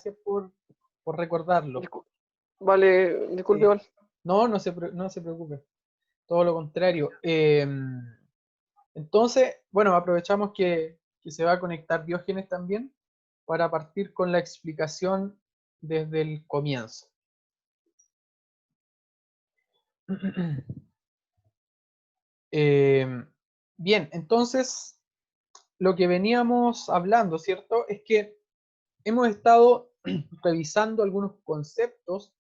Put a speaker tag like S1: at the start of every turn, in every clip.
S1: gracias por recordarlo.
S2: Vale, disculpe, igual.
S1: No, no se preocupe. Todo lo contrario. Entonces, bueno, aprovechamos que se va a conectar Diógenes también para partir con la explicación desde el comienzo. Bien, entonces, lo que veníamos hablando, ¿cierto? Es que hemos estado revisando algunos conceptos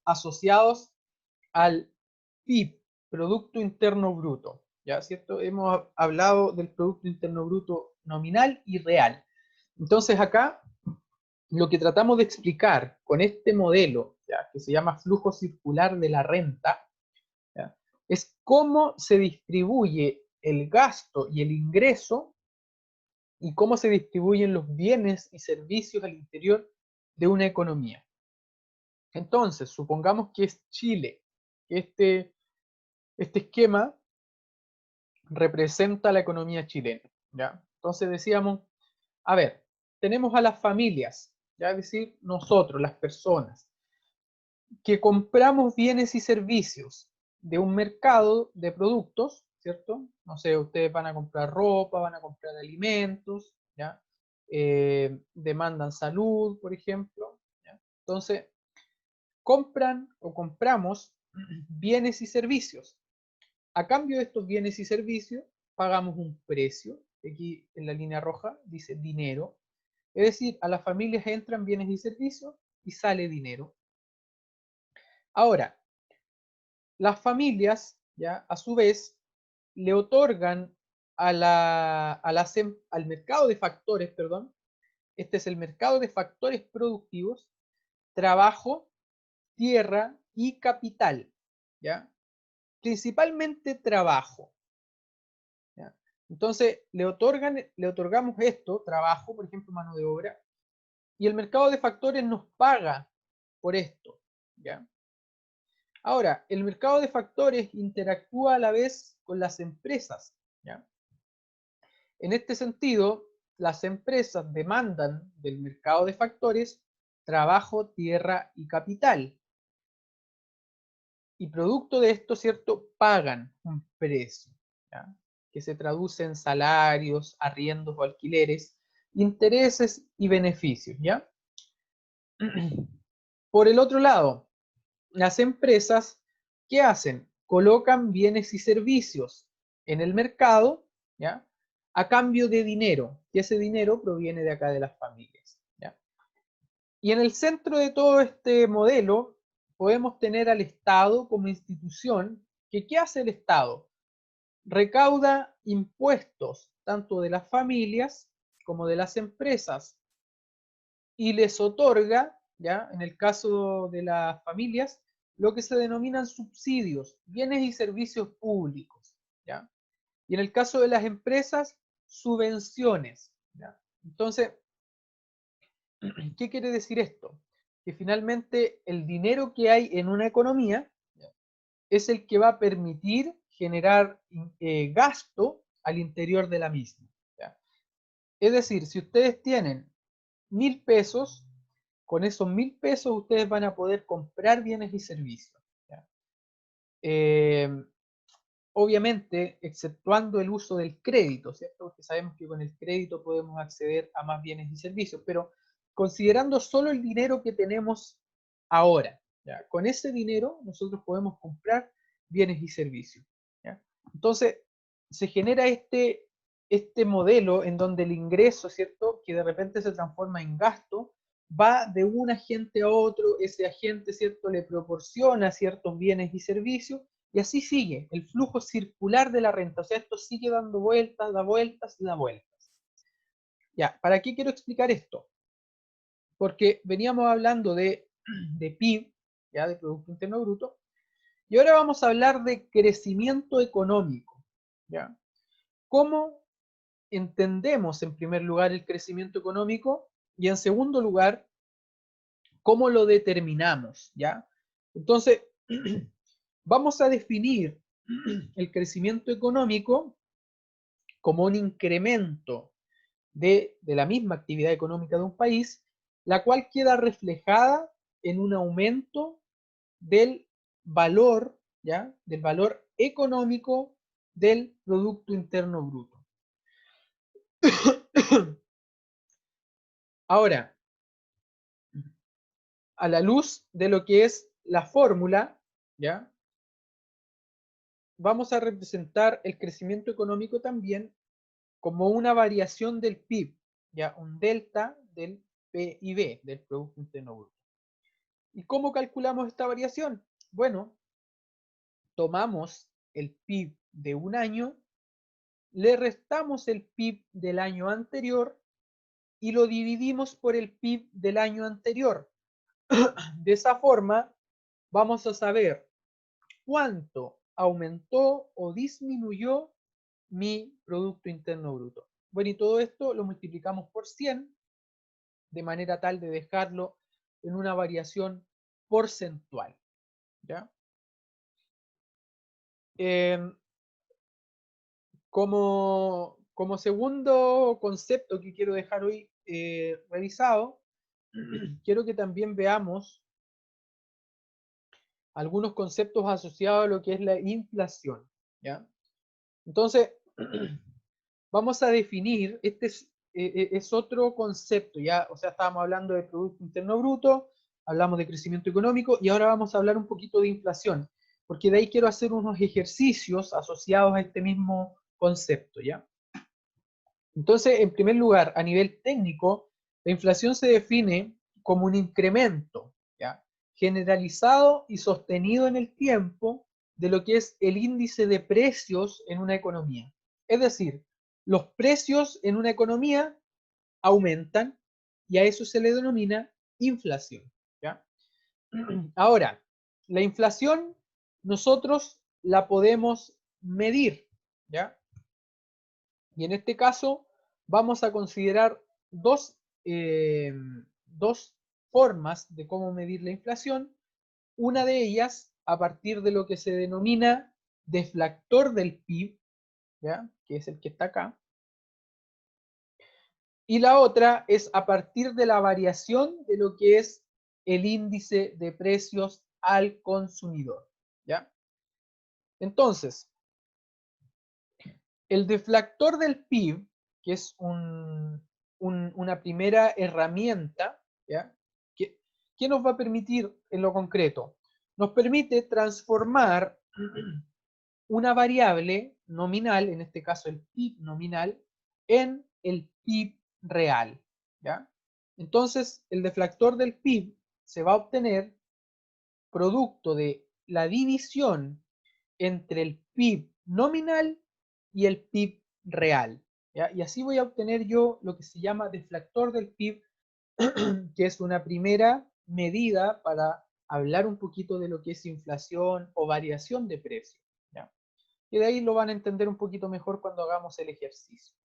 S1: asociados al PIB, Producto Interno Bruto, ¿ya? ¿Cierto? Hemos hablado del Producto Interno Bruto nominal y real. Entonces acá lo que tratamos de explicar con este modelo, ¿ya? Que se llama flujo circular de la renta, ¿ya? Es cómo se distribuye el gasto y el ingreso y cómo se distribuyen los bienes y servicios al interior de una economía. Entonces, supongamos que es Chile, que este esquema representa la economía chilena, ¿ya? Entonces decíamos, a ver, tenemos a las familias, ¿ya? Es decir, nosotros, las personas, que compramos bienes y servicios de un mercado de productos, ¿cierto? No sé, ustedes van a comprar ropa, van a comprar alimentos, ¿ya? Demandan salud, por ejemplo, ¿ya? Entonces, compran o compramos bienes y servicios. A cambio de estos bienes y servicios, pagamos un precio. Aquí en la línea roja dice dinero. Es decir, a las familias entran bienes y servicios y sale dinero. Ahora, las familias, ya, a su vez, le otorgan al mercado de factores, perdón, este es el mercado de factores productivos, trabajo, tierra y capital, ¿ya? Principalmente trabajo, ¿ya? Entonces, le otorgamos esto, trabajo, por ejemplo, mano de obra, y el mercado de factores nos paga por esto, ¿ya? Ahora, el mercado de factores interactúa a la vez con las empresas, ¿ya? En este sentido, las empresas demandan del mercado de factores trabajo, tierra y capital. Y producto de esto, ¿cierto? Pagan un precio, ¿ya? Que se traduce en salarios, arriendos o alquileres, intereses y beneficios, ¿ya? Por el otro lado, las empresas, ¿qué hacen? Colocan bienes y servicios en el mercado, ¿ya? A cambio de dinero, y ese dinero proviene de acá de las familias, ¿ya? Y en el centro de todo este modelo podemos tener al Estado como institución, que ¿qué hace el Estado? Recauda impuestos tanto de las familias como de las empresas y les otorga, ¿ya? En el caso de las familias, lo que se denominan subsidios, bienes y servicios públicos, ¿ya? Y en el caso de las empresas, subvenciones, ¿ya? Entonces, ¿qué quiere decir esto? Que finalmente el dinero que hay en una economía, ¿ya? Es el que va a permitir generar gasto al interior de la misma, ¿ya? Es decir, si ustedes tienen 1.000 pesos, con esos 1.000 pesos ustedes van a poder comprar bienes y servicios, ¿ya? Obviamente, exceptuando el uso del crédito, ¿cierto? Porque sabemos que con el crédito podemos acceder a más bienes y servicios, pero considerando solo el dinero que tenemos ahora, ¿ya? Con ese dinero nosotros podemos comprar bienes y servicios, ¿ya? Entonces, se genera este modelo en donde el ingreso, ¿cierto? Que de repente se transforma en gasto, va de un agente a otro, ese agente, ¿cierto? Le proporciona ciertos bienes y servicios, y así sigue el flujo circular de la renta. O sea, esto sigue dando vueltas, da vueltas y da vueltas. Ya, ¿para qué quiero explicar esto? Porque veníamos hablando de PIB, ya, de Producto Interno Bruto, y ahora vamos a hablar de crecimiento económico, ¿ya? ¿Cómo entendemos en primer lugar el crecimiento económico? Y en segundo lugar, ¿cómo lo determinamos? ¿Ya? Entonces, vamos a definir el crecimiento económico como un incremento de la misma actividad económica de un país, la cual queda reflejada en un aumento del valor, ¿ya? Del valor económico del Producto Interno Bruto. Ahora, a la luz de lo que es la fórmula, ¿ya? Vamos a representar el crecimiento económico también como una variación del PIB, ¿ya? Un delta del PIB, del Producto Interno Bruto. ¿Y cómo calculamos esta variación? Bueno, tomamos el PIB de un año, le restamos el PIB del año anterior y lo dividimos por el PIB del año anterior. De esa forma, vamos a saber cuánto aumentó o disminuyó mi Producto Interno Bruto. Bueno, y todo esto lo multiplicamos por 100, de manera tal de dejarlo en una variación porcentual. ¿Ya? Como segundo concepto que quiero dejar hoy revisado, quiero que también veamos algunos conceptos asociados a lo que es la inflación. ¿Ya? Entonces, vamos a definir, es otro concepto, ya, o sea, estábamos hablando de Producto Interno Bruto, hablamos de crecimiento económico y ahora vamos a hablar un poquito de inflación, porque de ahí quiero hacer unos ejercicios asociados a este mismo concepto, ¿ya? Entonces, en primer lugar, a nivel técnico, la inflación se define como un incremento, ¿ya? Generalizado y sostenido en el tiempo de lo que es el índice de precios en una economía. Es decir, los precios en una economía aumentan y a eso se le denomina inflación, ¿ya? Ahora, la inflación nosotros la podemos medir, ¿ya? Y en este caso vamos a considerar eh, dos formas de cómo medir la inflación. Una de ellas a partir de lo que se denomina deflactor del PIB, ¿ya? Que es el que está acá. Y la otra es a partir de la variación de lo que es el índice de precios al consumidor, ¿ya? Entonces, el deflactor del PIB, que es una primera herramienta, ¿ya? ¿Qué nos va a permitir en lo concreto? Nos permite transformar una variable nominal, en este caso el PIB nominal, en el PIB real, ¿ya? Entonces, el deflactor del PIB se va a obtener producto de la división entre el PIB nominal y el PIB real, ¿ya? Y así voy a obtener yo lo que se llama deflactor del PIB, que es una primera medida para hablar un poquito de lo que es inflación o variación de precios, ¿ya? Y de ahí lo van a entender un poquito mejor cuando hagamos el ejercicio.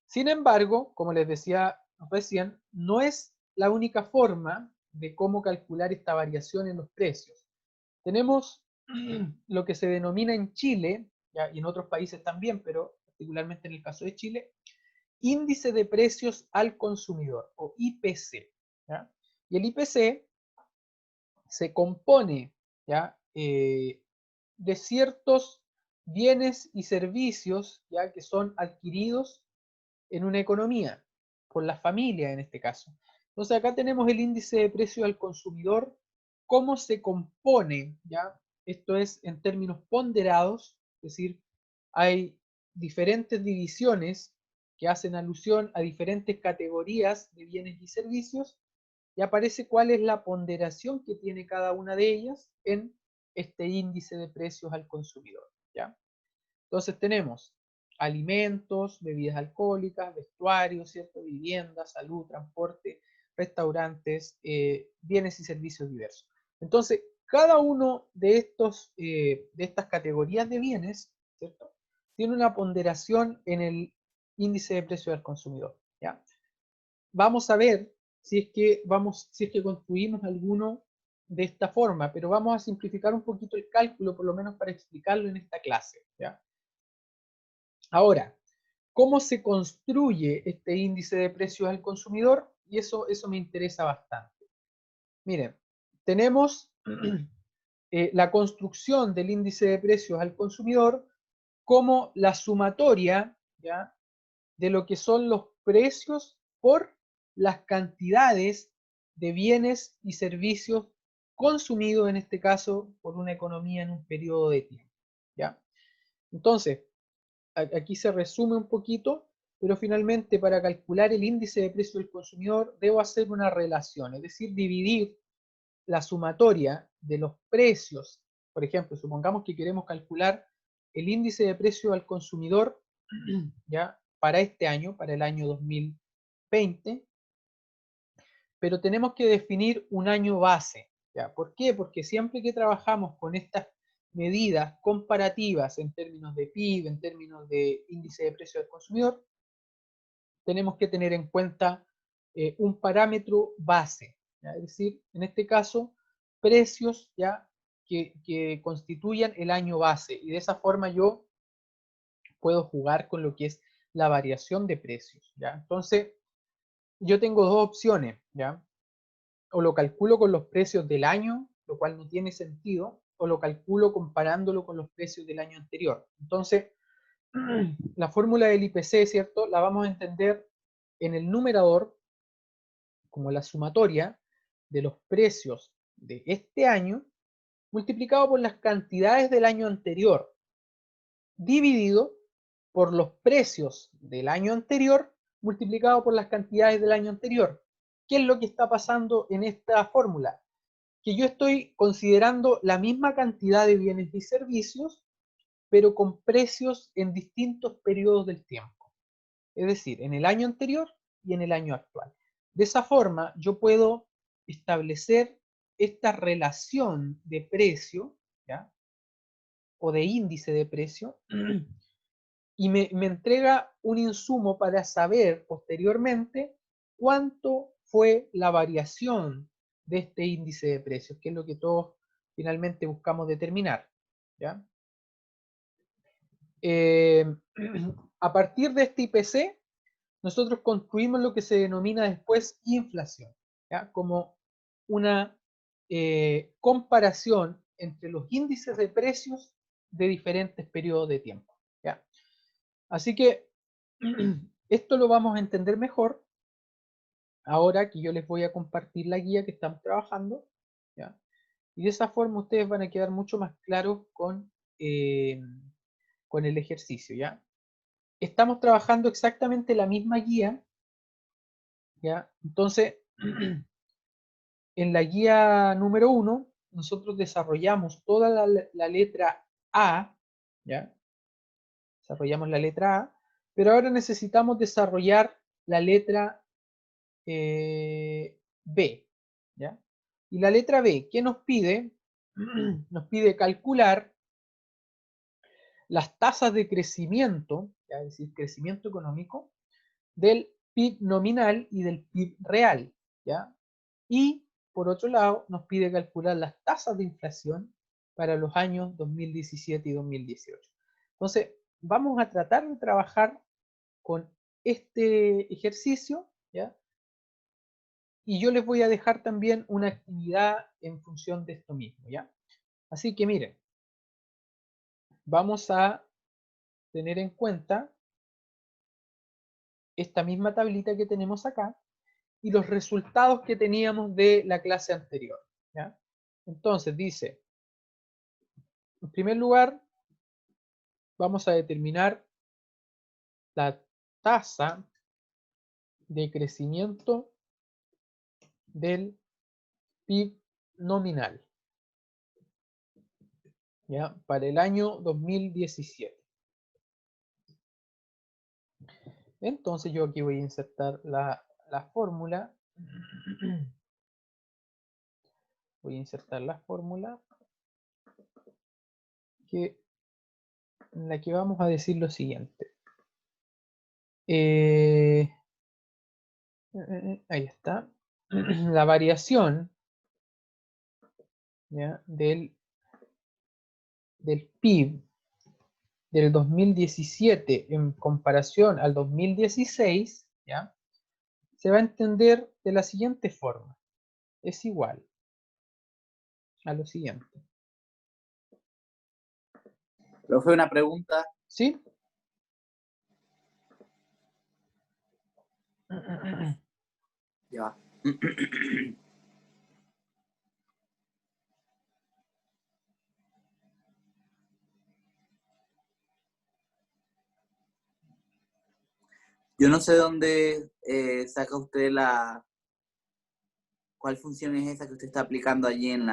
S1: Sin embargo, como les decía recién, no es la única forma de cómo calcular esta variación en los precios. Tenemos lo que se denomina en Chile, ¿ya? Y en otros países también, pero particularmente en el caso de Chile, índice de precios al consumidor, o IPC, ¿ya? Y el IPC se compone, ¿ya? De ciertos bienes y servicios, ¿ya? Que son adquiridos en una economía, por la familia en este caso. Entonces acá tenemos el índice de precio al consumidor, cómo se compone, ¿ya? Esto es en términos ponderados, es decir, hay diferentes divisiones que hacen alusión a diferentes categorías de bienes y servicios y aparece cuál es la ponderación que tiene cada una de ellas en este índice de precios al consumidor, ¿ya? Entonces tenemos alimentos, bebidas alcohólicas, vestuario, ¿cierto? Vivienda, salud, transporte, restaurantes, bienes y servicios diversos. Entonces, cada uno de estas categorías de bienes, ¿cierto? Tiene una ponderación en el índice de precio del consumidor, ¿ya? Vamos a ver si es que construimos alguno de esta forma, pero vamos a simplificar un poquito el cálculo, por lo menos para explicarlo en esta clase, ¿ya? Ahora, cómo se construye este índice de precios al consumidor, y eso me interesa bastante. Miren, tenemos la construcción del índice de precios al consumidor como la sumatoria, ¿ya?, de lo que son los precios por las cantidades de bienes y servicios consumidos, en este caso, por una economía en un periodo de tiempo, ¿ya? Entonces, aquí se resume un poquito, pero finalmente para calcular el índice de precio del consumidor debo hacer una relación, es decir, dividir la sumatoria de los precios. Por ejemplo, supongamos que queremos calcular el índice de precio al consumidor, ¿ya?, para este año, para el año 2020, pero tenemos que definir un año base, ¿ya? ¿Por qué? Porque siempre que trabajamos con estas medidas comparativas en términos de PIB, en términos de índice de precio del consumidor, tenemos que tener en cuenta un parámetro base, ¿ya? Es decir, en este caso, precios, ¿ya?, que constituyan el año base, y de esa forma yo puedo jugar con lo que es la variación de precios, ¿ya? Entonces, yo tengo dos opciones, ¿ya? O lo calculo con los precios del año, lo cual no tiene sentido, o lo calculo comparándolo con los precios del año anterior. Entonces, la fórmula del IPC, ¿cierto?, la vamos a entender en el numerador como la sumatoria de los precios de este año multiplicado por las cantidades del año anterior, dividido por los precios del año anterior multiplicado por las cantidades del año anterior. ¿Qué es lo que está pasando en esta fórmula? Que yo estoy considerando la misma cantidad de bienes y servicios, pero con precios en distintos periodos del tiempo. Es decir, en el año anterior y en el año actual. De esa forma, yo puedo establecer esta relación de precio, ¿ya?, o de índice de precio, y me entrega un insumo para saber posteriormente cuánto fue la variación de este índice de precios, que es lo que todos finalmente buscamos determinar, ¿ya? A partir de este IPC, nosotros construimos lo que se denomina después inflación, ¿ya?, como una comparación entre los índices de precios de diferentes periodos de tiempo, ¿ya? Así que esto lo vamos a entender mejor ahora que yo les voy a compartir la guía que estamos trabajando, ¿ya? Y de esa forma ustedes van a quedar mucho más claros con el ejercicio, ¿ya? Estamos trabajando exactamente la misma guía, ¿ya? Entonces, en la guía número 1, nosotros desarrollamos toda la letra A, ¿ya? Desarrollamos la letra A, pero ahora necesitamos desarrollar la letra B, ¿ya? Y la letra B, ¿qué nos pide? Nos pide calcular las tasas de crecimiento, ¿ya?, es decir, crecimiento económico, del PIB nominal y del PIB real, ¿ya? Y, por otro lado, nos pide calcular las tasas de inflación para los años 2017 y 2018. Entonces, vamos a tratar de trabajar con este ejercicio, ¿ya? Y yo les voy a dejar también una actividad en función de esto mismo, ¿ya? Así que miren, vamos a tener en cuenta esta misma tablita que tenemos acá y los resultados que teníamos de la clase anterior, ¿ya? Entonces dice, en primer lugar, vamos a determinar la tasa de crecimiento del PIB nominal, ¿ya?, para el año 2017. Entonces yo aquí voy a insertar la fórmula. Voy a insertar la fórmula en la que vamos a decir lo siguiente. Ahí está. La variación, ¿ya?, del PIB del 2017 en comparación al 2016, ¿ya? Se va a entender de la siguiente forma. Es igual a lo siguiente.
S3: Profe, una pregunta.
S1: ¿Sí?
S3: Ya. Yo no sé dónde saca usted ¿cuál función es esa que usted está aplicando allí en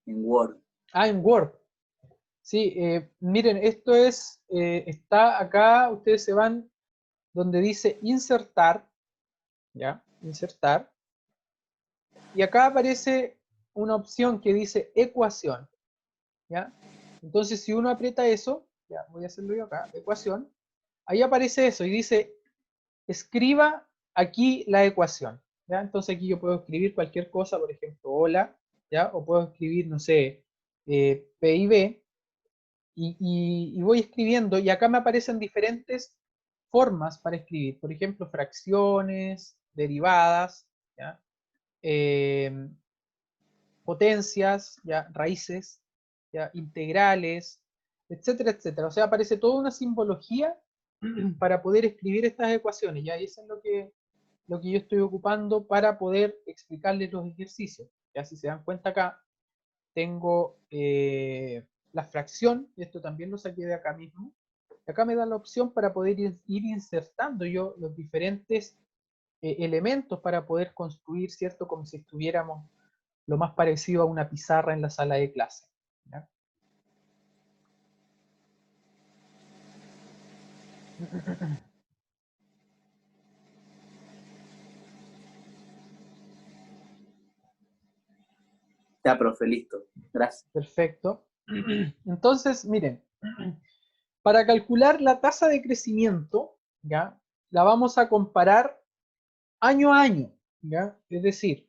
S3: Word?
S1: Ah, en Word. Sí, miren, esto es, está acá, ustedes se van donde dice insertar, ¿ya? Insertar. Y acá aparece una opción que dice ecuación, ¿ya? Entonces, si uno aprieta eso, ya, voy a hacerlo yo acá, ecuación, ahí aparece eso y dice, escriba aquí la ecuación, ¿ya? Entonces aquí yo puedo escribir cualquier cosa, por ejemplo, hola, ¿ya? O puedo escribir, no sé, PIB, y voy escribiendo, y acá me aparecen diferentes formas para escribir, por ejemplo, fracciones, derivadas, ¿ya? Potencias, ¿ya? Raíces, ¿ya? Integrales, etcétera, etcétera. O sea, aparece toda una simbología para poder escribir estas ecuaciones, ¿ya? Y eso es lo que yo estoy ocupando para poder explicarles los ejercicios. Ya si se dan cuenta acá, tengo la fracción, y esto también lo saqué de acá mismo. Acá me da la opción para poder ir insertando yo los diferentes elementos para poder construir, ¿cierto? Como si estuviéramos lo más parecido a una pizarra en la sala de clase, ¿ya?
S3: Ya, profe, listo. Gracias.
S1: Perfecto. Entonces, miren, para calcular la tasa de crecimiento, ¿ya? La vamos a comparar año a año, ¿ya? Es decir,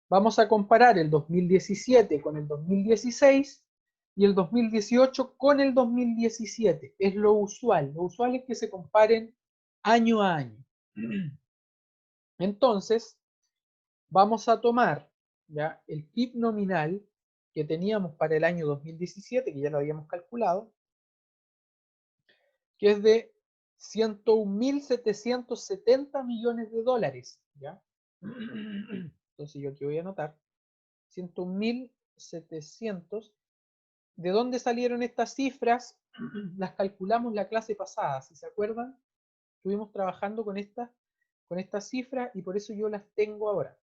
S1: vamos a comparar el 2017 con el 2016 y el 2018 con el 2017. Es lo usual. Lo usual es que se comparen año a año. Entonces, vamos a tomar, ¿ya? El PIB nominal que teníamos para el año 2017, que ya lo habíamos calculado, que es de 101.770 millones de dólares, ¿ya? Entonces yo aquí voy a anotar 101.700. ¿De dónde salieron estas cifras? Las calculamos la clase pasada, si se acuerdan, estuvimos trabajando con estas cifras y por eso yo las tengo ahora.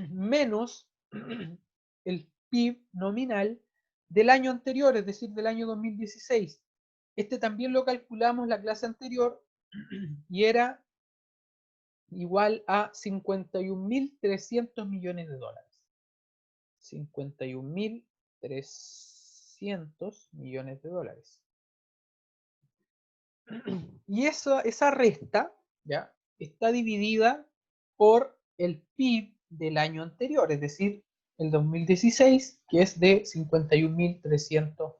S1: Menos el PIB nominal del año anterior, es decir, del año 2016. Este también lo calculamos la clase anterior y era igual a 51.300 millones de dólares. 51.300 millones de dólares. Y esa resta, ¿ya? Está dividida por el PIB del año anterior, es decir, el 2016, que es de 51.300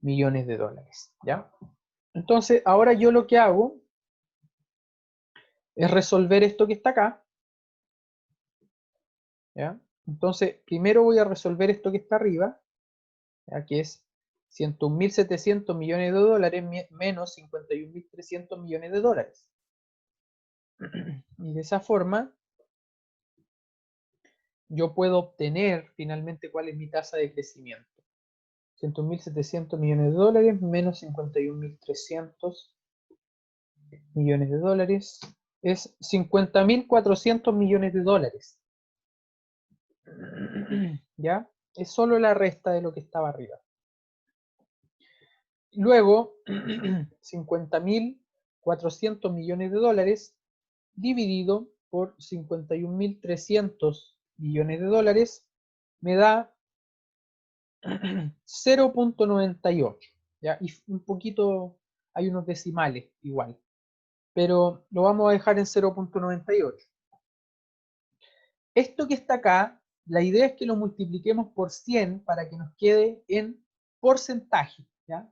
S1: millones de dólares, ¿ya? Entonces, ahora yo lo que hago es resolver esto que está acá, ¿ya? Entonces, primero voy a resolver esto que está arriba, ¿ya? Que es 101.700 millones de dólares menos 51.300 millones de dólares. Y de esa forma, yo puedo obtener finalmente cuál es mi tasa de crecimiento. 101.700 millones de dólares menos 51.300 millones de dólares es 50.400 millones de dólares. ¿Ya? Es solo la resta de lo que estaba arriba. Luego, 50.400 millones de dólares dividido por 51.300 millones de dólares me da 0.98, ¿ya? Y un poquito, hay unos decimales igual, pero lo vamos a dejar en 0.98. Esto que está acá, la idea es que lo multipliquemos por 100 para que nos quede en porcentaje, ¿ya?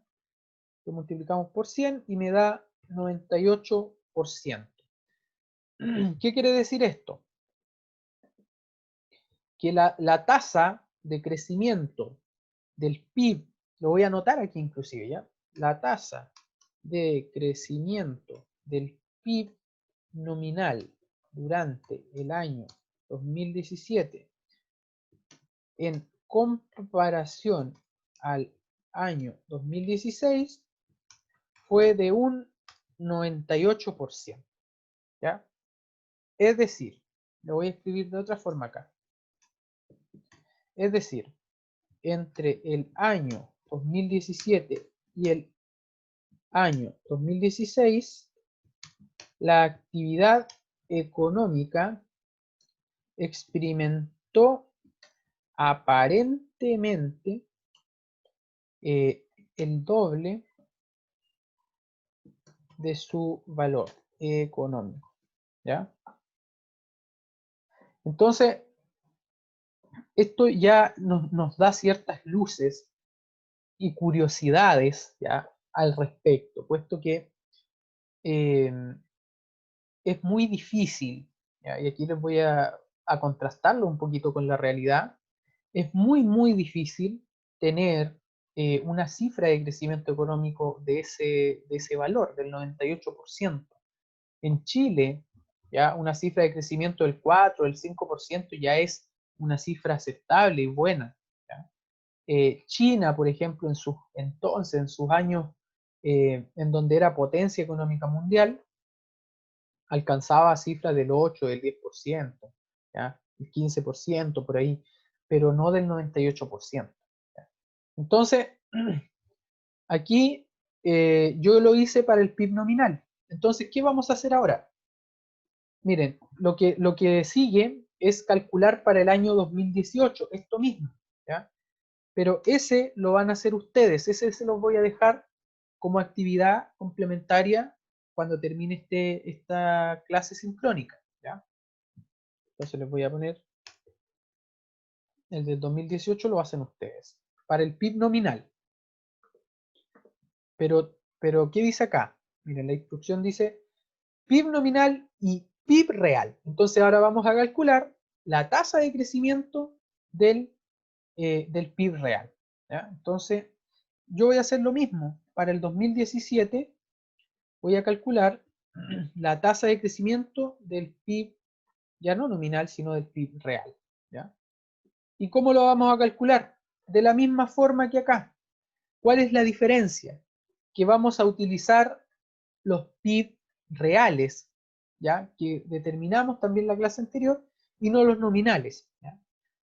S1: Lo multiplicamos por 100 y me da 98%. ¿Qué quiere decir esto? Que la tasa de crecimiento del PIB, lo voy a anotar aquí inclusive, ¿ya? La tasa de crecimiento del PIB nominal durante el año 2017 en comparación al año 2016 fue de un 98%, ¿ya? Es decir, lo voy a escribir de otra forma acá. Es decir, entre el año 2017 y el año 2016, la actividad económica experimentó aparentemente el doble de su valor económico, ¿ya? Entonces, esto ya nos da ciertas luces y curiosidades, ¿ya?, al respecto, puesto que es muy difícil, ¿ya? Y aquí les voy a contrastarlo un poquito con la realidad. Es muy difícil tener una cifra de crecimiento económico de ese valor, del 98%. En Chile, ya una cifra de crecimiento del 4, del 5% ya es una cifra aceptable y buena, ¿ya? China, por ejemplo, en sus años en donde era potencia económica mundial, alcanzaba cifras del 8, del 10%, ¿ya? El 15% por ahí, pero no del 98%. ¿Ya? Entonces, aquí yo lo hice para el PIB nominal. Entonces, ¿qué vamos a hacer ahora? Miren, lo que sigue es calcular para el año 2018, esto mismo, ¿ya? Pero ese lo van a hacer ustedes, ese se los voy a dejar como actividad complementaria cuando termine esta clase sincrónica, ¿ya? Entonces les voy a poner el del 2018, lo hacen ustedes. Para el PIB nominal. Pero ¿qué dice acá? Miren, la instrucción dice PIB nominal y PIB real. Entonces ahora vamos a calcular la tasa de crecimiento del PIB real, ¿ya? Entonces yo voy a hacer lo mismo. Para el 2017 voy a calcular la tasa de crecimiento del PIB, ya no nominal, sino del PIB real, ¿ya? ¿Y cómo lo vamos a calcular? De la misma forma que acá. ¿Cuál es la diferencia? Que vamos a utilizar los PIB reales, ¿ya?, que determinamos también en la clase anterior, y no los nominales, ¿ya?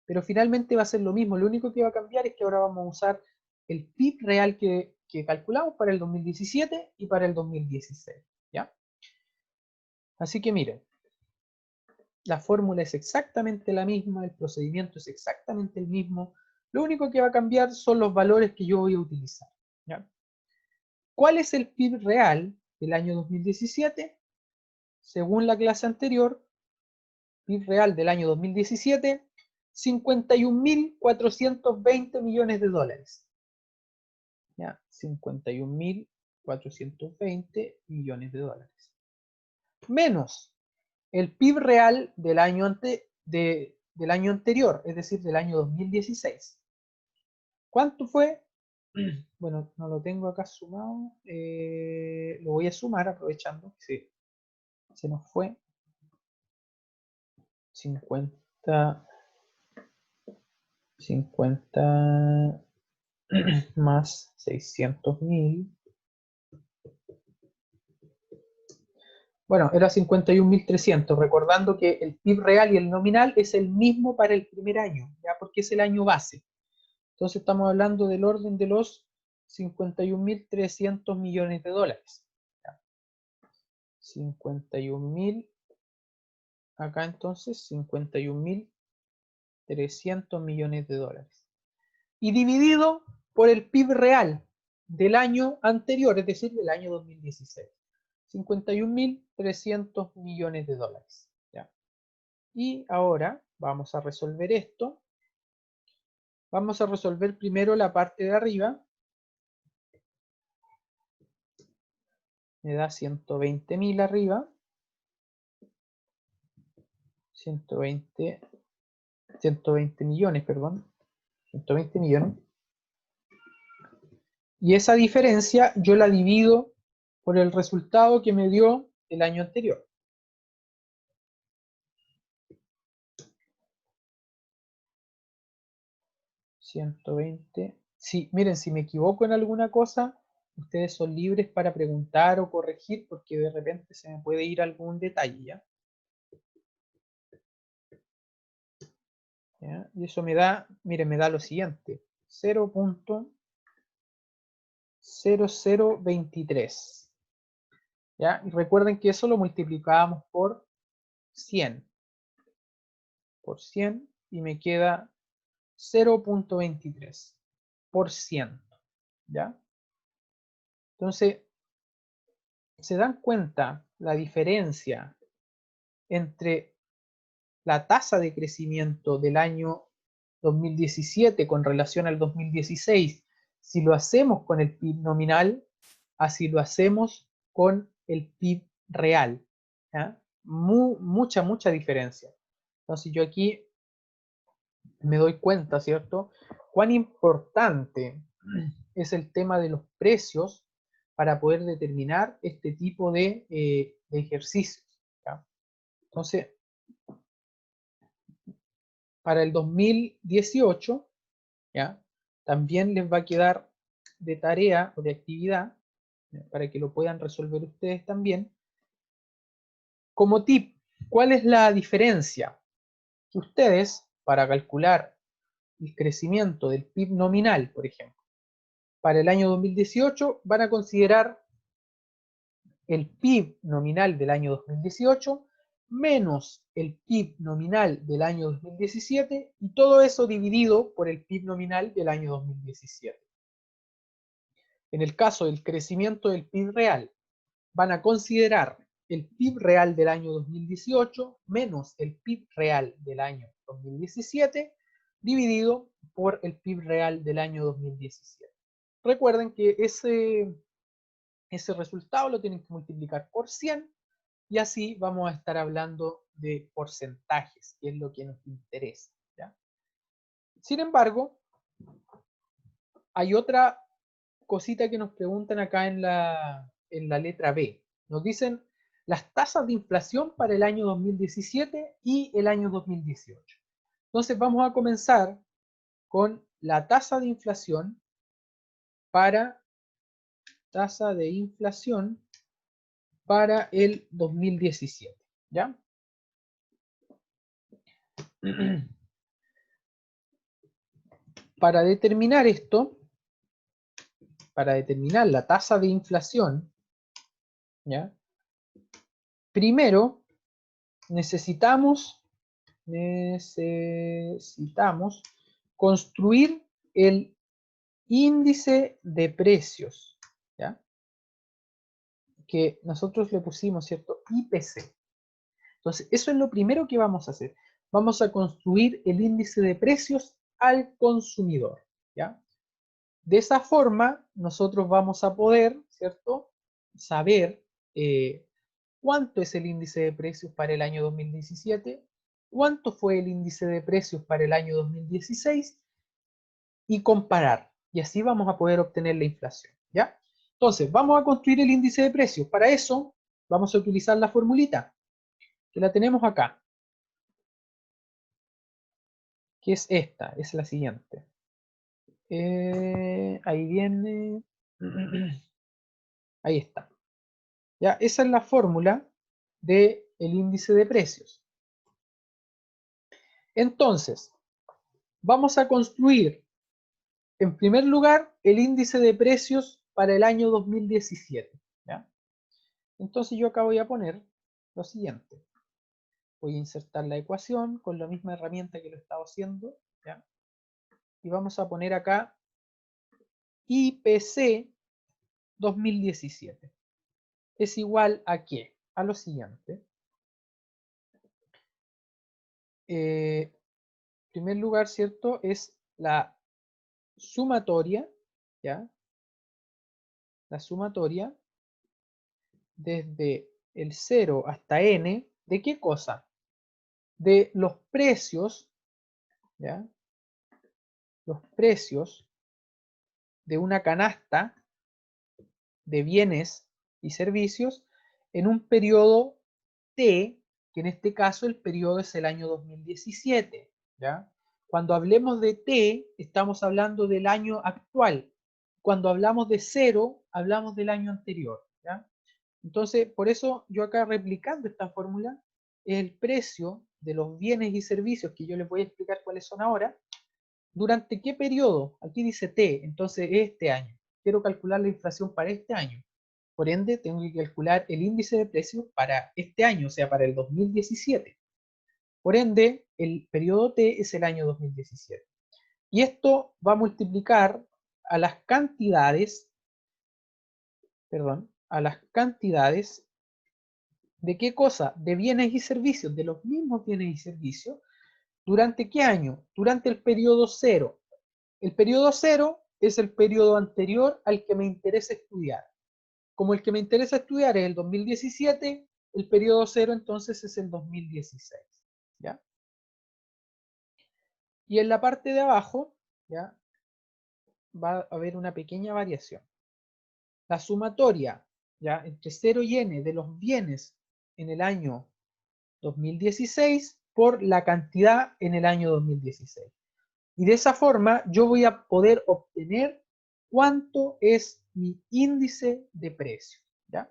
S1: Pero finalmente va a ser lo mismo. Lo único que va a cambiar es que ahora vamos a usar el PIB real que calculamos para el 2017 y para el 2016, ¿ya? Así que miren, la fórmula es exactamente la misma, el procedimiento es exactamente el mismo. Lo único que va a cambiar son los valores que yo voy a utilizar, ¿ya? ¿Cuál es el PIB real del año 2017? Según la clase anterior, PIB real del año 2017, 51.420 millones de dólares. ¿Ya? 51.420 millones de dólares. Menos el PIB real del año anterior, es decir, del año 2016. ¿Cuánto fue? Bueno, no lo tengo acá sumado. Lo voy a sumar aprovechando que se nos fue. 50 más 600.000. Bueno, era 51.300, recordando que el PIB real y el nominal es el mismo para el primer año, ¿ya? Porque es el año base. Entonces estamos hablando del orden de los 51.300 millones de dólares. ¿Ya? 51.000, acá entonces 51.300 millones de dólares. Y dividido por el PIB real del año anterior, es decir, del año 2016. 51.300 millones de dólares. ¿Ya? Y ahora vamos a resolver esto. Vamos a resolver primero la parte de arriba, me da 120.000 arriba, 120 millones, perdón, 120 millones. Y esa diferencia yo la divido por el resultado que me dio el año anterior. Sí, miren, si me equivoco en alguna cosa, ustedes son libres para preguntar o corregir, porque de repente se me puede ir algún detalle, ¿ya? ¿Ya? Y eso me da, miren, me da lo siguiente, 0.0023. ¿Ya? Y recuerden que eso lo multiplicábamos por 100. Por 100 y me queda 0.23%. ¿Ya? Entonces, ¿se dan cuenta la diferencia entre la tasa de crecimiento del año 2017 con relación al 2016, si lo hacemos con el PIB nominal, así lo hacemos con el PIB real? ¿Ya? Mucha diferencia. Entonces yo aquí me doy cuenta, ¿cierto?, cuán importante es el tema de los precios para poder determinar este tipo de ejercicios. ¿Ya? Entonces, para el 2018, ¿ya?, también les va a quedar de tarea o de actividad, ¿ya?, para que lo puedan resolver ustedes también. Como tip, ¿cuál es la diferencia? Que ustedes, para calcular el crecimiento del PIB nominal, por ejemplo, para el año 2018, van a considerar el PIB nominal del año 2018 menos el PIB nominal del año 2017 y todo eso dividido por el PIB nominal del año 2017. En el caso del crecimiento del PIB real, van a considerar el PIB real del año 2018 menos el PIB real del año 2017 dividido por el PIB real del año 2017. Recuerden que ese resultado lo tienen que multiplicar por 100 y así vamos a estar hablando de porcentajes, que es lo que nos interesa, ¿ya? Sin embargo, hay otra cosita que nos preguntan acá en la letra B. Nos dicen las tasas de inflación para el año 2017 y el año 2018. Entonces vamos a comenzar con la tasa de inflación para el 2017, ¿ya? Para determinar esto, para determinar la tasa de inflación, ¿ya?, primero necesitamos construir el índice de precios, ¿ya?, que nosotros le pusimos, ¿cierto?, IPC. Entonces, eso es lo primero que vamos a hacer. Vamos a construir el índice de precios al consumidor, ¿ya? De esa forma, nosotros vamos a poder, ¿cierto?, saber cuánto es el índice de precios para el año 2017, cuánto fue el índice de precios para el año 2016 y comparar. Y así vamos a poder obtener la inflación, ¿ya? Entonces, vamos a construir el índice de precios. Para eso, vamos a utilizar la formulita, que la tenemos acá, que es esta, es la siguiente. Ahí viene. Ahí está. ¿Ya? Esa es la fórmula del índice de precios. Entonces, vamos a construir, en primer lugar, el índice de precios para el año 2017. ¿Ya? Entonces yo acá voy a poner lo siguiente. Voy a insertar la ecuación con la misma herramienta que lo estaba haciendo, ¿ya? Y vamos a poner acá IPC 2017. Es igual a ¿qué? A lo siguiente. En primer lugar, ¿cierto?, es la sumatoria, ¿ya? La sumatoria desde el 0 hasta n, ¿de qué cosa? De los precios, ¿ya? Los precios de una canasta de bienes y servicios en un periodo T, que en este caso el periodo es el año 2017, ¿ya? Cuando hablemos de T, estamos hablando del año actual. Cuando hablamos de 0, hablamos del año anterior, ¿ya? Entonces, por eso yo acá replicando esta fórmula, el precio de los bienes y servicios, que yo les voy a explicar cuáles son ahora, ¿durante qué periodo? Aquí dice T, entonces este año. Quiero calcular la inflación para este año. Por ende, tengo que calcular el índice de precios para este año, o sea, para el 2017. Por ende, el periodo T es el año 2017. Y esto va a multiplicar a las cantidades, a las cantidades ¿de qué cosa? De bienes y servicios, de los mismos bienes y servicios. ¿Durante qué año? Durante el periodo 0. El periodo 0 es el periodo anterior al que me interesa estudiar. Como el que me interesa estudiar es el 2017, el periodo 0 entonces es el 2016. ¿Ya? Y en la parte de abajo, ¿ya? Va a haber una pequeña variación. La sumatoria, ¿ya? Entre 0 y n de los bienes en el año 2016 por la cantidad en el año 2016. Y de esa forma yo voy a poder obtener cuánto es mi índice de precio. ¿Ya?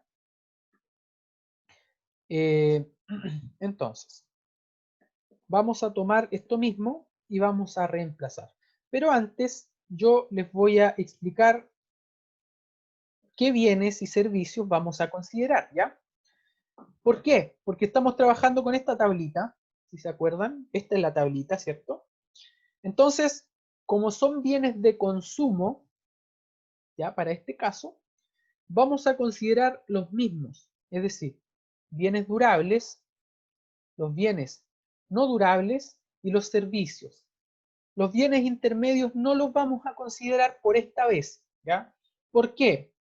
S1: Entonces, vamos a tomar esto mismo y vamos a reemplazar. Pero antes yo les voy a explicar qué bienes y servicios vamos a considerar. ¿Ya? ¿Por qué? Porque estamos trabajando con esta tablita, si se acuerdan, esta es la tablita, ¿cierto? Entonces, como son bienes de consumo, ya para este caso, vamos a considerar los mismos, es decir, bienes durables, los bienes no durables y los servicios. Los bienes intermedios no los vamos a considerar por esta vez, ¿ya? ¿Por qué?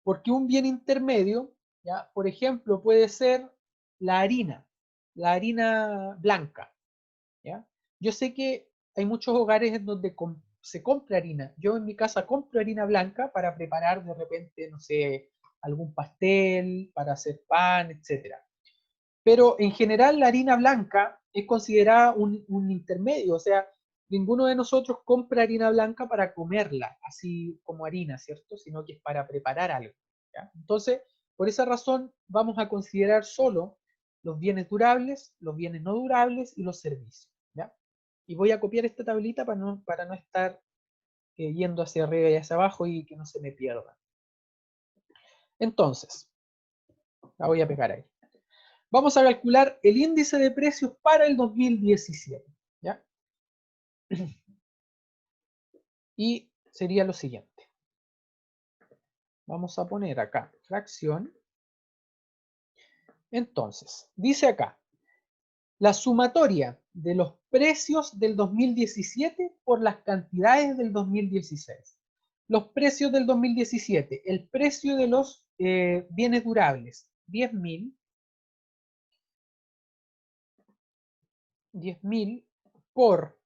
S1: Porque un bien intermedio, ¿ya? Por ejemplo, puede ser la harina blanca, ¿ya? Yo sé que hay muchos hogares en donde se compra harina. Yo en mi casa compro harina blanca para preparar de repente, no sé, algún pastel, para hacer pan, etc. Pero en general la harina blanca es considerada un intermedio, o sea, ninguno de nosotros compra harina blanca para comerla, así como harina, ¿cierto? Sino que es para preparar algo, ¿ya? Entonces, por esa razón vamos a considerar solo los bienes durables, los bienes no durables y los servicios, ¿ya? Y voy a copiar esta tablita para no estar yendo hacia arriba y hacia abajo y que no se me pierda. Entonces, la voy a pegar ahí. Vamos a calcular el índice de precios para el 2017, ¿ya? Y sería lo siguiente. Vamos a poner acá fracción. Entonces, dice acá, la sumatoria de los precios del 2017 por las cantidades del 2016. Los precios del 2017, el precio de los bienes durables, 10.000 por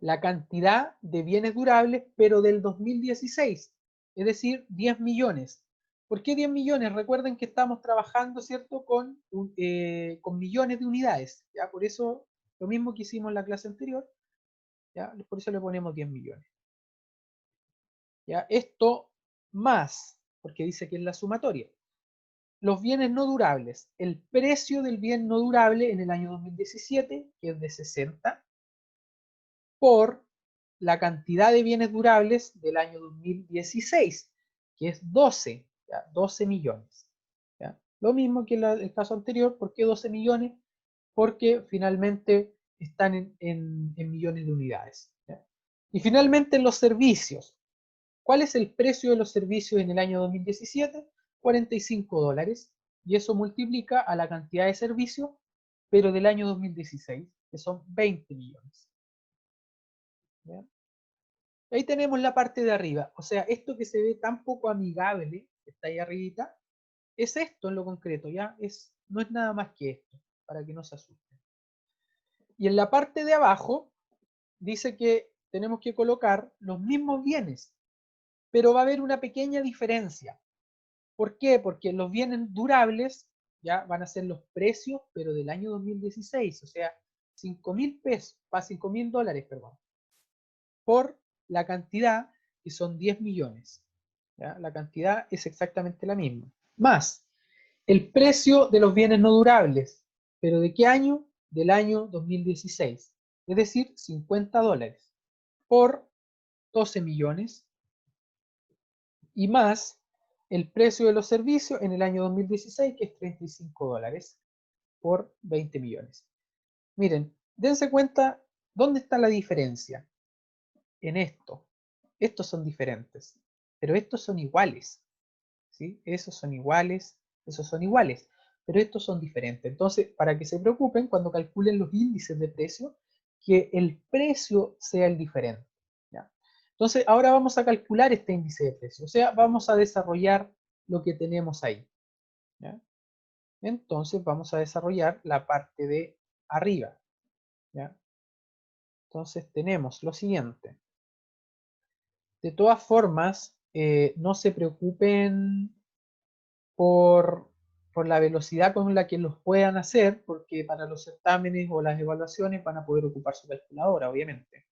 S1: la cantidad de bienes durables, pero del 2016, es decir, 10 millones. ¿Por qué 10 millones? Recuerden que estamos trabajando, ¿cierto?, con millones de unidades, ¿ya? Por eso, lo mismo que hicimos en la clase anterior, ¿ya? Por eso le ponemos 10 millones. ¿Ya? Esto más, porque dice que es la sumatoria. Los bienes no durables, el precio del bien no durable en el año 2017, que es de 60, por la cantidad de bienes durables del año 2016, que es 12, ¿ya? 12 millones. ¿Ya? Lo mismo que el caso anterior. ¿Por qué 12 millones? Porque finalmente están en millones de unidades. ¿Ya? Y finalmente los servicios. ¿Cuál es el precio de los servicios en el año 2017? $45. Y eso multiplica a la cantidad de servicios, pero del año 2016, que son 20 millones. ¿Ya? Ahí tenemos la parte de arriba, o sea, esto que se ve tan poco amigable, que está ahí arribita, es esto en lo concreto, ¿ya? No es nada más que esto, para que no se asusten. Y en la parte de abajo dice que tenemos que colocar los mismos bienes, pero va a haber una pequeña diferencia. ¿Por qué? Porque los bienes durables ya van a ser los precios, pero del año 2016, o sea, 5.000 pesos, para 5.000 dólares, perdón, por la cantidad que son 10 millones. ¿Ya? La cantidad es exactamente la misma. Más el precio de los bienes no durables, pero ¿de qué año? Del año 2016, es decir, 50 dólares por 12 millones y más el precio de los servicios en el año 2016, que es 35 dólares por 20 millones. Miren, dense cuenta dónde está la diferencia en esto. Estos son diferentes, pero estos son iguales. ¿Sí? Esos son iguales, esos son iguales, pero estos son diferentes. Entonces, para que se preocupen cuando calculen los índices de precio, que el precio sea el diferente. ¿Ya? Entonces, ahora vamos a calcular este índice de precio, o sea, vamos a desarrollar lo que tenemos ahí. ¿Ya? Entonces, vamos a desarrollar la parte de arriba. ¿Ya? Entonces, tenemos lo siguiente. De todas formas, no se preocupen por la velocidad con la que los puedan hacer, porque para los certámenes o las evaluaciones van a poder ocupar su calculadora, obviamente.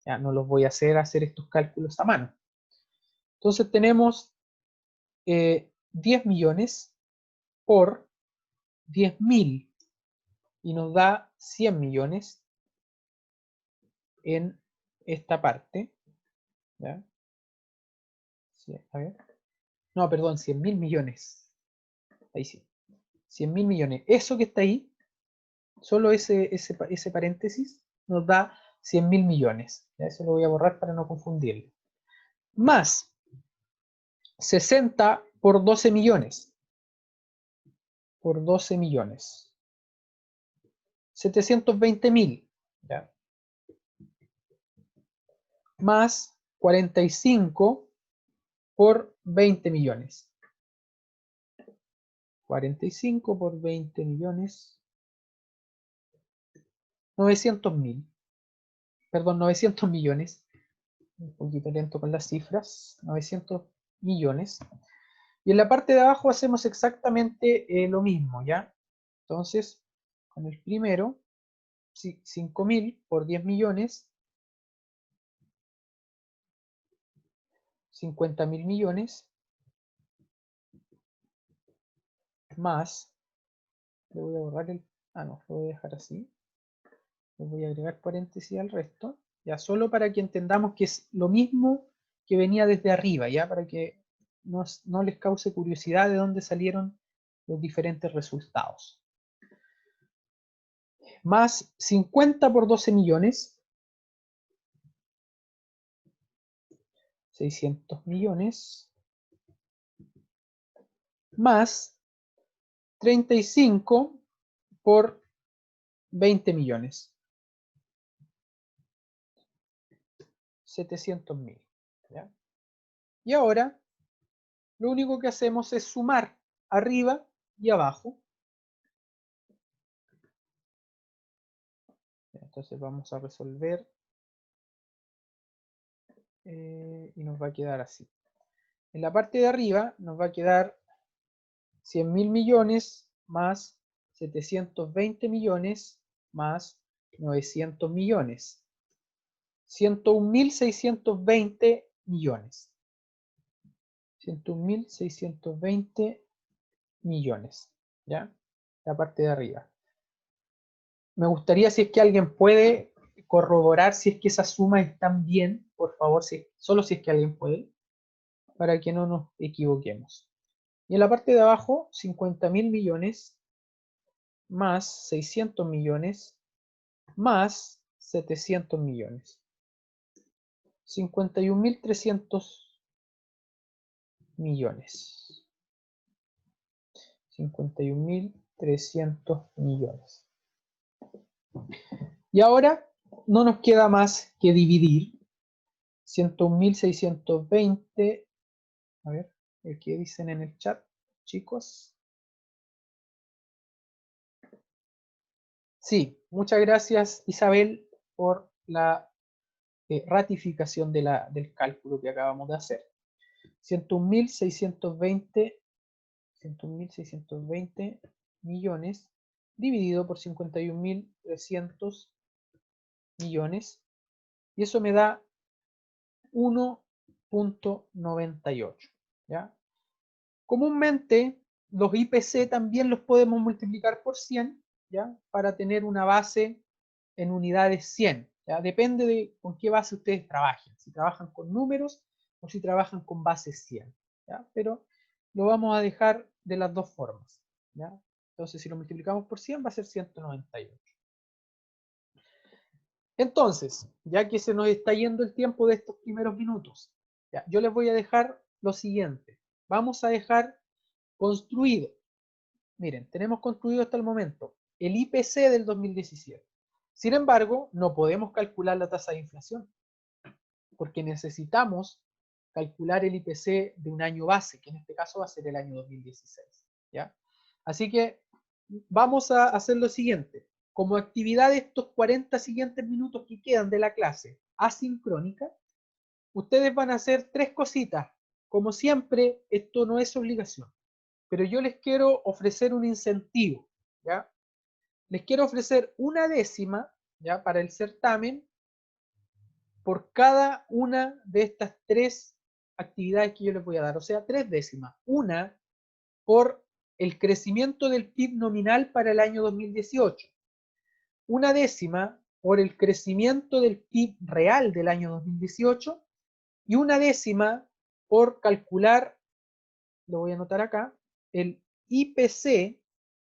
S1: Ya no los voy a hacer estos cálculos a mano. Entonces tenemos 10 millones por 10.000 y nos da 100 millones en esta parte. ¿Ya? Sí, a ver. No, perdón, 100.000 millones. Ahí sí. 100.000 millones. Eso que está ahí, solo ese paréntesis, nos da 100.000 millones. ¿Ya? Eso lo voy a borrar para no confundirlo. Más 60 por 12 millones. Por 12 millones. 720.000. ¿Ya? Más 45 por 20 millones. 45 por 20 millones. 900.000. Perdón, 900 millones. Un poquito lento con las cifras. 900 millones. Y en la parte de abajo hacemos exactamente lo mismo, ¿ya? Entonces, con el primero, 5.000 por 10 millones, 50.000 millones, más, le voy a borrar no, lo voy a dejar así. Le voy a agregar paréntesis al resto, ya solo para que entendamos que es lo mismo que venía desde arriba, ya para que no les cause curiosidad de dónde salieron los diferentes resultados. Más 50 por 12 millones, 600 millones, más 35 por 20 millones, 700.000. ¿Ya? Y ahora, lo único que hacemos es sumar arriba y abajo. Entonces vamos a resolver y nos va a quedar así. En la parte de arriba nos va a quedar 100.000 millones más 720 millones más 900 millones. 101.620 millones. 101.620 millones. ¿Ya? La parte de arriba. Me gustaría, si es que alguien puede corroborar si es que esas sumas están bien, por favor, solo si es que alguien puede, para que no nos equivoquemos. Y en la parte de abajo, 50.000 millones más 600 millones más 700 millones. 51.300 millones. 51.300 millones. Y ahora no nos queda más que dividir 101.620. A ver, el que dicen en el chat, chicos. Sí, muchas gracias Isabel por la ratificación del cálculo que acabamos de hacer. 101.620 millones dividido por 51.300 millones y eso me da 1.98, ¿ya? Comúnmente los IPC también los podemos multiplicar por 100, ¿ya? Para tener una base en unidades 100, ¿ya? Depende de con qué base ustedes trabajen, si trabajan con números o si trabajan con base 100, ¿ya? Pero lo vamos a dejar de las dos formas, ¿ya? Entonces si lo multiplicamos por 100 va a ser 198. Entonces, ya que se nos está yendo el tiempo de estos primeros minutos, ¿ya? Yo les voy a dejar lo siguiente. Vamos a dejar construido, miren, tenemos construido hasta el momento el IPC del 2017. Sin embargo, no podemos calcular la tasa de inflación, porque necesitamos calcular el IPC de un año base, que en este caso va a ser el año 2016, ¿ya? Así que vamos a hacer lo siguiente. Como actividad de estos 40 siguientes minutos que quedan de la clase asincrónica, ustedes van a hacer tres cositas. Como siempre, esto no es obligación, pero yo les quiero ofrecer un incentivo, ¿ya? Les quiero ofrecer una décima, ¿ya? Para el certamen por cada una de estas tres actividades que yo les voy a dar, o sea, 3 décimas. Una por el crecimiento del PIB nominal para el año 2018. Una décima por el crecimiento del PIB real del año 2018 y una décima por calcular, lo voy a anotar acá, el IPC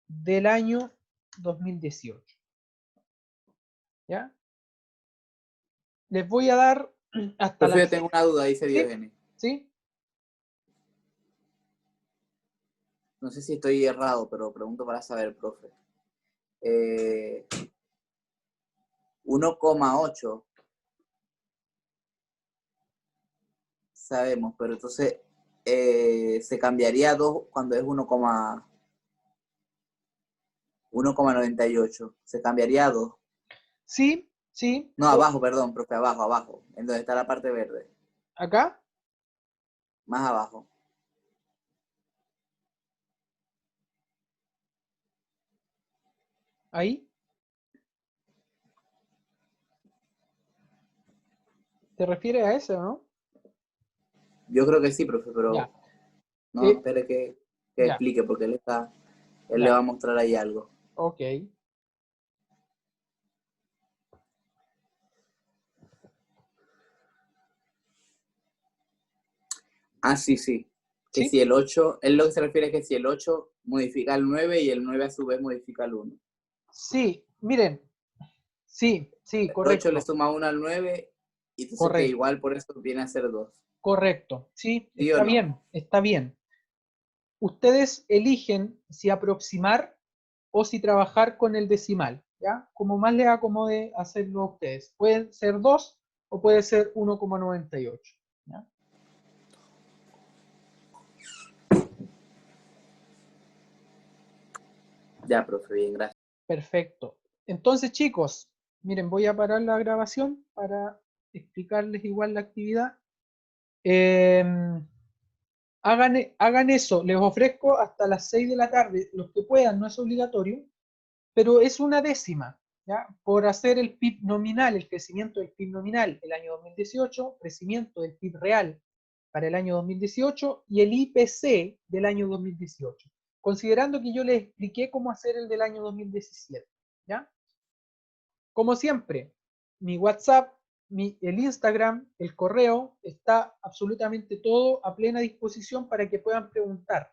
S1: del año 2018. ¿Ya? Les voy a dar hasta
S3: Profe,
S1: las...
S3: yo tengo una duda, dice
S1: ¿Sí?
S3: Diógenes.
S1: ¿Sí?
S3: No sé si estoy errado, pero pregunto para saber, profe. 1,8 sabemos, pero entonces se cambiaría a 2 cuando es 1,98. Se cambiaría a 2.
S1: Sí, sí.
S3: No, abajo, perdón, profe, abajo, en donde está la parte verde.
S1: ¿Acá?
S3: Más abajo.
S1: Ahí. ¿Te refieres a eso, no?
S3: Yo creo que sí, profe,
S1: Ya.
S3: pero no,
S1: Eh,
S3: espere que
S1: ya,
S3: explique, porque él le va
S1: ya.
S3: a mostrar ahí algo.
S1: Ok.
S3: Ah, sí, sí. Que
S1: ¿Sí?
S3: si el 8, él lo que se refiere es que si el 8 modifica el 9 y el 9 a su vez modifica el 1.
S1: Sí, miren. Sí, sí,
S3: El 8 le
S1: correcto.
S3: suma 1 al 9 y entonces que
S1: Correcto.
S3: igual por eso viene a ser 2.
S1: Correcto. Sí,
S3: ¿Sí o
S1: está
S3: no?
S1: bien, está bien. Ustedes eligen si aproximar o si trabajar con el decimal, ¿ya? Como más les acomode hacerlo a ustedes. Puede ser 2 o puede ser 1,98, ¿ya?
S3: Ya, profe, bien, gracias.
S1: Perfecto. Entonces, chicos, miren, voy a parar la grabación para explicarles igual la actividad. Hagan eso, les ofrezco hasta las 6 de la tarde, los que puedan, no es obligatorio, pero es una décima, ¿ya? Por hacer el PIB nominal, el crecimiento del PIB nominal el año 2018, crecimiento del PIB real para el año 2018 y el IPC del año 2018, considerando que yo les expliqué cómo hacer el del año 2017, ¿ya? Como siempre, mi WhatsApp, el Instagram, el correo, está absolutamente todo a plena disposición para que puedan preguntar.